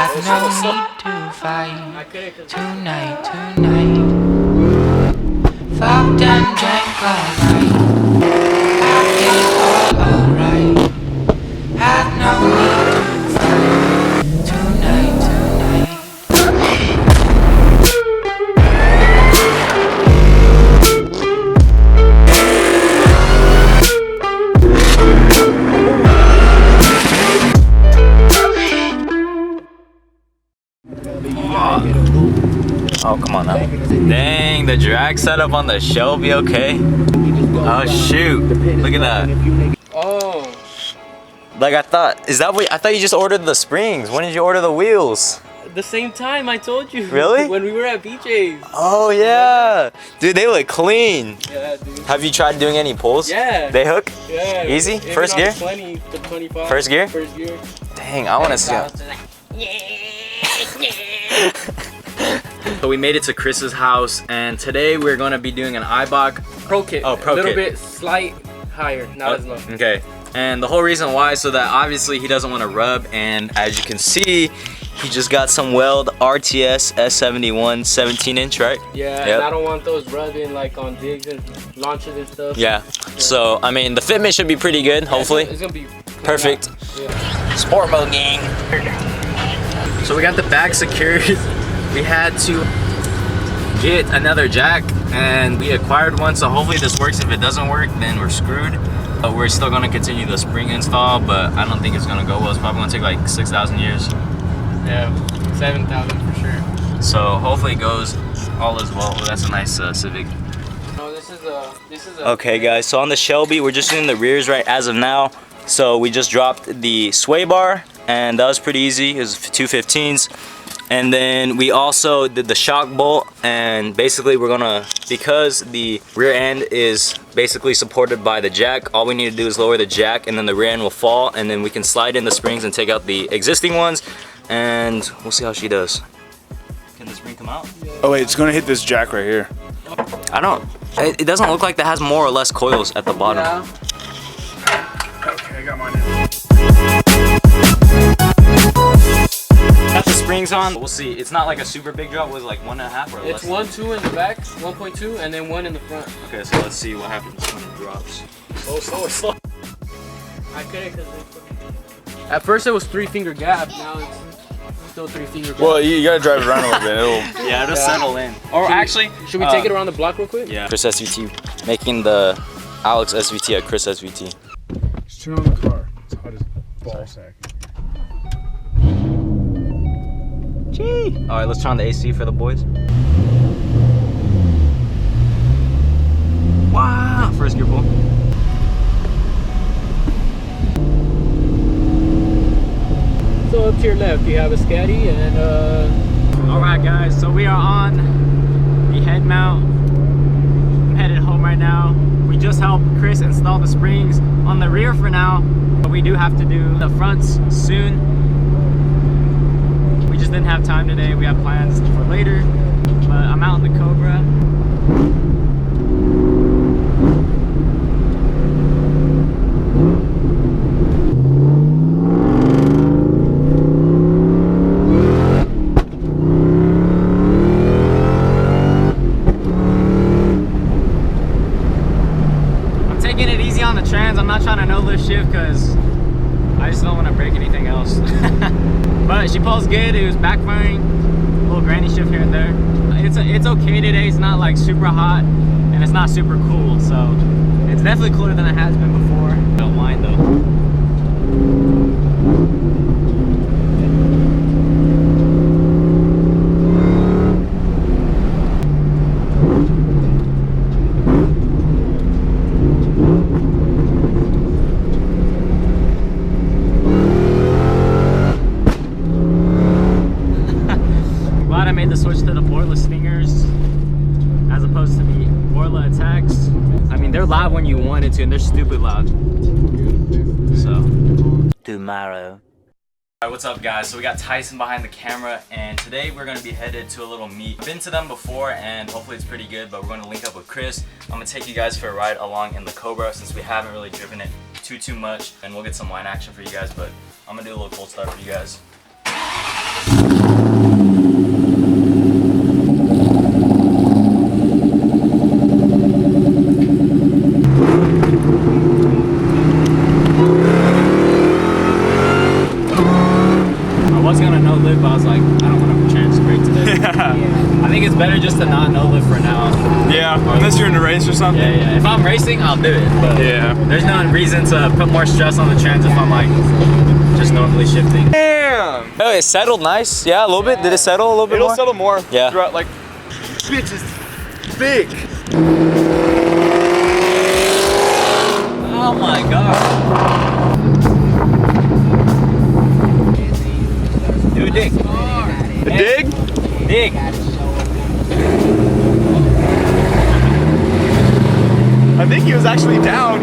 Have no need to fight tonight. Fucked and drank all night. I feel all alright. Have no need to fight tonight. Oh, come on now. Dang, the drag setup on the Shelby, okay? Oh, shoot. Look at that. Oh. Like, I thought you just ordered the springs. When did you order the wheels? The same time I told you. Really? When we were at BJ's. Oh, yeah. Dude, they look clean. Yeah, dude. Have you tried doing any pulls? Yeah. They hook? Yeah. Easy? Even First gear? 20 to 25. First gear? First gear. Dang, I want to see it. So we made it to Chris's house, and today we're going to be doing an IBOC Pro kit. Oh, pro kit. A little kit. bit slight higher, not as low. Okay. And the whole reason why, so that obviously he doesn't want to rub, and as you can see, he just got some Weld RTS S71 17-inch, right? Yeah, Yep. and I don't want those rubbing like on digs and launches and stuff. Yeah. So, I mean, the fitment should be pretty good, hopefully. It's gonna be Perfect. Yeah. Sport mode, gang. So we got the bag secured. We had to get another jack, and we acquired one, so hopefully this works. If it doesn't work, then we're screwed. But we're still gonna continue the spring install, but I don't think it's gonna go well. It's probably gonna take like 6,000 years. Yeah, 7,000 for sure. So hopefully it goes all as well. That's a nice Civic. No, this is a. Okay, guys. So on the Shelby, we're just doing the rears right as of now. So we just dropped the sway bar, and that was pretty easy. It was 215s. And then we also did the shock bolt, and basically we're gonna, because the rear end is basically supported by the jack, all we need to do is lower the jack, and then the rear end will fall, and then we can slide in the springs and take out the existing ones, and we'll see how she does. Can the spring come out? Oh wait, it's gonna hit this jack right here. It doesn't look like that has more or less coils at the bottom. Yeah. Okay, I got mine. Got the springs on. We'll see. It's not like a super big drop. Was it like 1.5 or less? It's 1.2 in the back, 1.2, and then 1 in the front. Okay, so let's see what happens when it drops. Slow. I couldn't because at first it was 3-finger gap. Now it's still 3-finger gap. Well, you gotta drive it around a little bit. Yeah, it'll settle in. Or actually, should we take it around the block real quick? Yeah. Chris SVT making the Alex SVT at Chris SVT. Just turn on the car. It's hot as ball sack. Gee. All right, let's turn on the AC for the boys. Wow. First gear pull. So up to your left, you have a Scatty and All right, guys. So we are on the head mount. I'm headed home right now. We just helped Chris install the springs on the rear for now, but we do have to do the fronts soon. We just didn't have time today. We have plans for later, but I'm out in the Cobra. I'm taking it easy on the trans. I'm not trying to no lift shift because I just don't want to break anything else. But she pulls good. It was backfiring. A little granny shift here and there. It's okay today. It's not like super hot and it's not super cool. So it's definitely cooler than it has been before. I don't mind though. I made the switch to the Borla Stingers as opposed to the Borla Attacks. I mean, they're loud when you want it to, and they're stupid loud. So, tomorrow. Alright, what's up, guys? So we got Tyson behind the camera, and today we're going to be headed to a little meet. I've been to them before, and hopefully it's pretty good, but we're going to link up with Chris. I'm going to take you guys for a ride along in the Cobra since we haven't really driven it too much, and we'll get some line action for you guys, but I'm going to do a little cold start for you guys. was gonna no lift, but I was like, I don't want to chance straight today. Yeah. I think it's better just to not no lift for now. Yeah, unless you're in a race or something. Yeah, yeah. If I'm racing, I'll do it. But Yeah. there's no reason to put more stress on the trans if I'm like just normally shifting. Damn. Oh, it settled nice. Yeah, a little bit. Did it settle a little bit It'll more? settle more. Yeah. Throughout, like, bitch is big. Oh my god. Do a dig. A dig? Dig. I think he was actually down.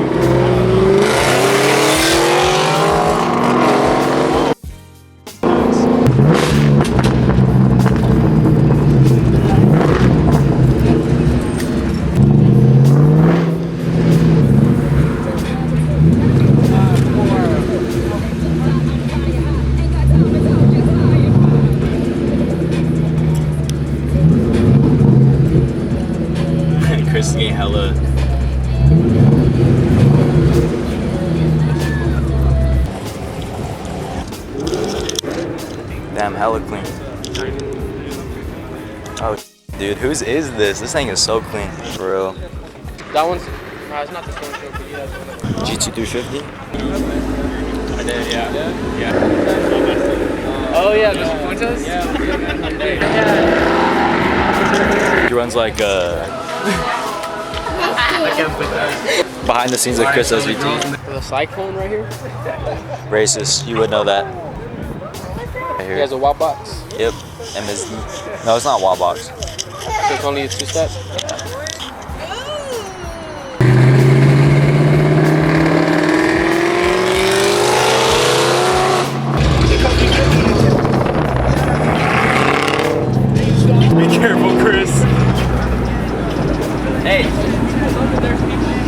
Chris is getting hella. Damn, hella clean. Oh, dude, whose is this? This thing is so clean, for real. That one's. No, it's not the same show, but yeah. GT 350? I did, yeah. Yeah. Oh yeah, this Fuentes? He runs like behind the scenes of Chris SVT. The Cyclone right here. Racist, you would know that. Right He here. has a wall box. Yep, MSD. No, it's not wall box. So it's only a 2-step. Be careful, Chris. Hey.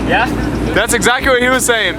Yeah? That's exactly what he was saying.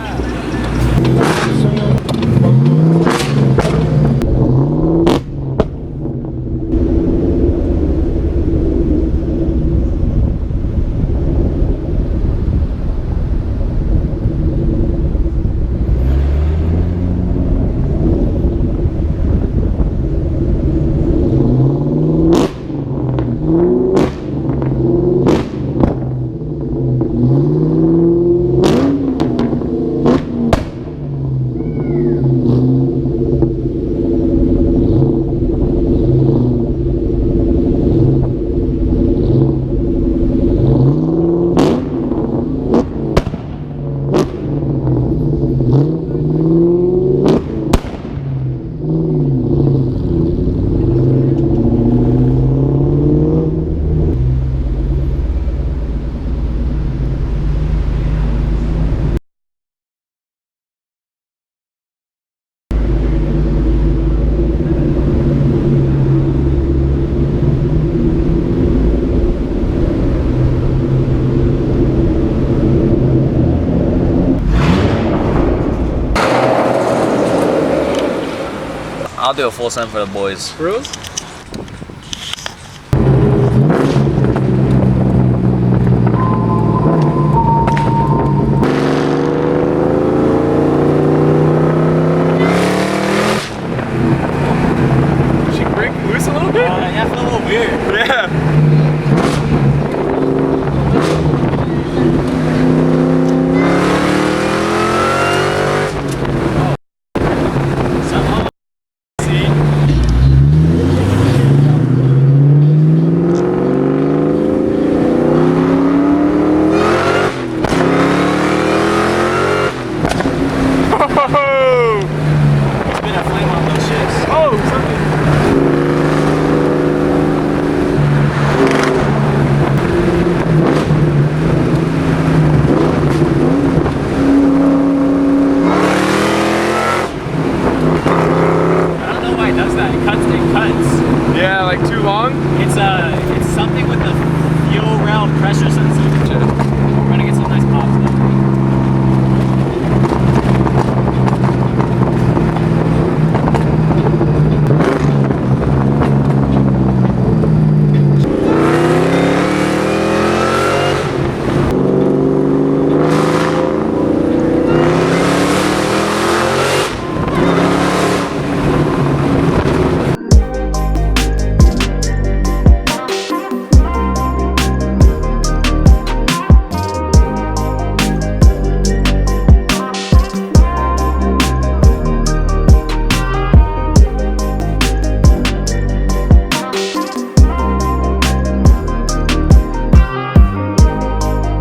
I'll do a full send for the boys. Bruce? Did she break loose a little bit? Yeah, I feel a little weird. Yeah. It's been a flame on those shits. Oh, something. I don't know why it does that. It cuts. Yeah, like too long. It's something with the fuel rail pressure sensor.